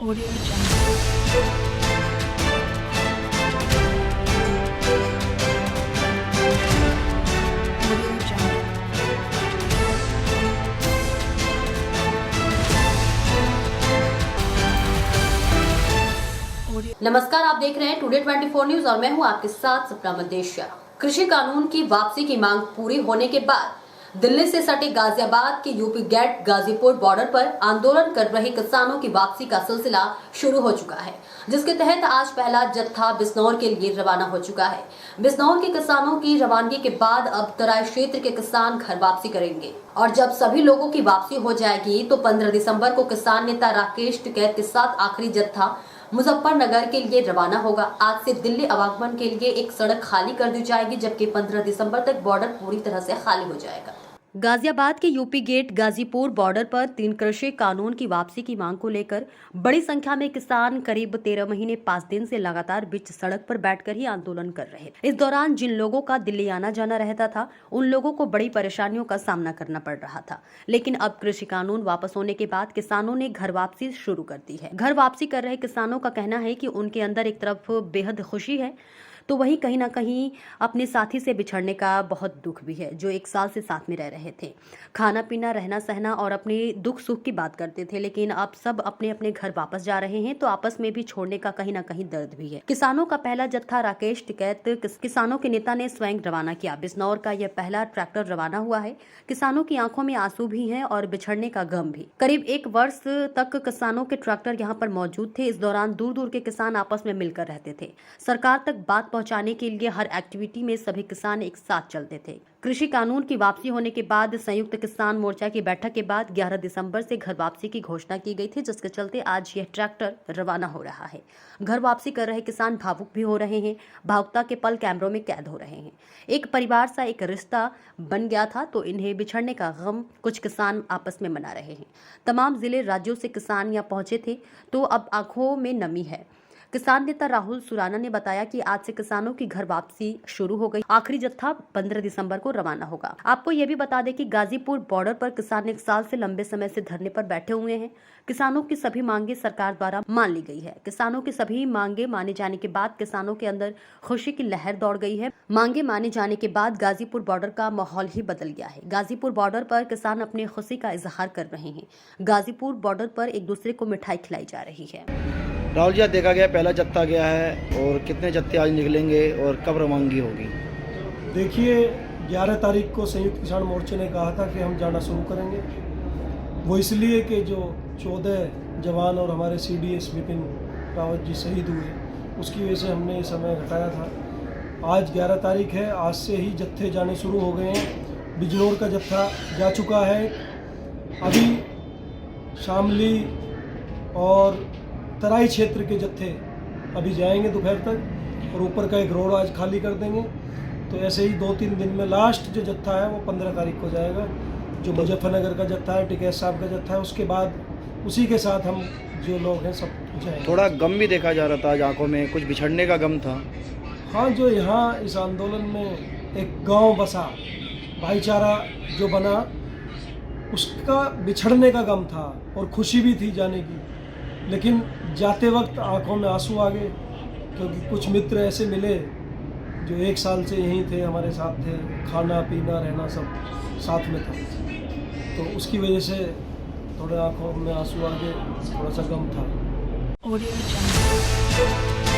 Audio Jungle. Audio Jungle. Audio. नमस्कार, आप देख रहे हैं टुडे 24 न्यूज और मैं हूं आपके साथ सपना मंदेशिया। कृषि कानून की वापसी की मांग पूरी होने के बाद दिल्ली से सटे गाजियाबाद के यूपी गेट गाजीपुर बॉर्डर पर आंदोलन कर रहे किसानों की वापसी का सिलसिला शुरू हो चुका है, जिसके तहत आज पहला जत्था बिजनौर के लिए रवाना हो चुका है। बिजनौर के किसानों की रवानगी के बाद अब तराई क्षेत्र के किसान घर वापसी करेंगे और जब सभी लोगों की वापसी हो जाएगी तो 15 दिसंबर को किसान नेता राकेश टिकैत के साथ आखिरी जत्था मुजफ्फरनगर के लिए रवाना होगा। आज से दिल्ली आवागमन के लिए एक सड़क खाली कर दी जाएगी, जबकि 15 दिसंबर तक बॉर्डर पूरी तरह से खाली हो जाएगा। गाजियाबाद के यूपी गेट गाजीपुर बॉर्डर पर 3 कृषि कानून की वापसी की मांग को लेकर बड़ी संख्या में किसान करीब 13 महीने 5 दिन से लगातार बीच सड़क पर बैठकर ही आंदोलन कर रहे। इस दौरान जिन लोगों का दिल्ली आना जाना रहता था, उन लोगों को बड़ी परेशानियों का सामना करना पड़ रहा था। लेकिन अब कृषि कानून वापस होने के बाद किसानों ने घर वापसी शुरू कर दी है। घर वापसी कर रहे किसानों का कहना है कि उनके अंदर एक तरफ बेहद खुशी है, तो वहीं कहीं ना कहीं अपने साथी से बिछड़ने का बहुत दुख भी है, जो 1 साल से साथ में रह रहे थे। खाना पीना, रहना सहना और अपने दुख सुख की बात करते थे, लेकिन अब सब अपने अपने घर वापस जा रहे हैं, तो आपस में भी छोड़ने का कहीं ना कहीं दर्द भी है। किसानों का पहला जत्था राकेश टिकैत किसानों के नेता ने स्वयं रवाना किया। बिजनौर का यह पहला ट्रैक्टर रवाना हुआ है। किसानों की आंखों में आंसू भी हैं और बिछड़ने का गम भी। करीब 1 वर्ष तक किसानों के ट्रैक्टर यहाँ पर मौजूद थे। इस दौरान दूर दूर के किसान आपस में मिलकर रहते थे। सरकार तक बात पहुंचाने के लिए हर एक्टिविटी में सभी किसान एक साथ चलते थे। कृषि कानून की वापसी होने के बाद संयुक्त किसान मोर्चा की बैठक के बाद 11 दिसंबर से घर वापसी की घोषणा की गई थी, जिसके चलते आज यह ट्रैक्टर रवाना हो रहा है। घर वापसी कर रहे किसान भावुक भी हो रहे हैं। भावुकता के पल कैमरों में कैद हो रहे हैं। एक परिवार सा एक रिश्ता बन गया था, तो इन्हें बिछड़ने का गम कुछ किसान आपस में मना रहे हैं। तमाम जिले राज्यों से किसान यहाँ पहुंचे थे, तो अब आंखों में नमी है। किसान नेता राहुल सुराना ने बताया कि आज से किसानों की घर वापसी शुरू हो गई। आखिरी जत्था 15 दिसंबर को रवाना होगा। आपको यह भी बता दें कि गाजीपुर बॉर्डर पर किसान 1 साल से लंबे समय से धरने पर बैठे हुए हैं। किसानों की सभी मांगे सरकार द्वारा मान ली गई है। किसानों की सभी मांगे माने जाने के बाद किसानों के अंदर खुशी की लहर दौड़ गई है। मांगे माने जाने के बाद गाजीपुर बॉर्डर का माहौल ही बदल गया है। गाजीपुर बॉर्डर पर किसान अपनी खुशी का इजहार कर रहे हैं। गाजीपुर बॉर्डर पर एक दूसरे को मिठाई खिलाई जा रही है। राहुल जी, देखा गया पहला जत्था गया है और कितने जत्थे आज निकलेंगे और कब रवानगी होगी? देखिए, 11 तारीख को संयुक्त किसान मोर्चे ने कहा था कि हम जाना शुरू करेंगे। वो इसलिए कि जो 14 जवान और हमारे CDS विपिन रावत जी शहीद हुए, उसकी वजह से हमने ये समय घटाया था। आज 11 तारीख है, आज से ही जत्थे जाने शुरू हो गए हैं। बिजनौर का जत्था जा चुका है। अभी शामली और तराई क्षेत्र के जत्थे अभी जाएंगे दोपहर तक, और ऊपर का एक रोड आज खाली कर देंगे। तो ऐसे ही 2-3 दिन में लास्ट जो जत्था है वो 15 तारीख को जाएगा, जो मुजफ्फरनगर का जत्था है, टिकैत साहब का जत्था है। उसके बाद उसी के साथ हम जो लोग हैं सब जाएंगे। थोड़ा गम भी देखा जा रहा था आज आंखों में, कुछ बिछड़ने का गम था। हाँ, जो यहाँ इस आंदोलन में एक गांव बसा, भाईचारा जो बना, उसका बिछड़ने का गम था और खुशी भी थी जाने की। लेकिन जाते वक्त आंखों में आंसू आ गए, क्योंकि कुछ मित्र ऐसे मिले जो 1 साल से यहीं थे, हमारे साथ थे, खाना पीना रहना सब साथ में था। तो उसकी वजह से थोड़े आंखों में आंसू आ गए, थोड़ा सा गम था। Audio Jungle.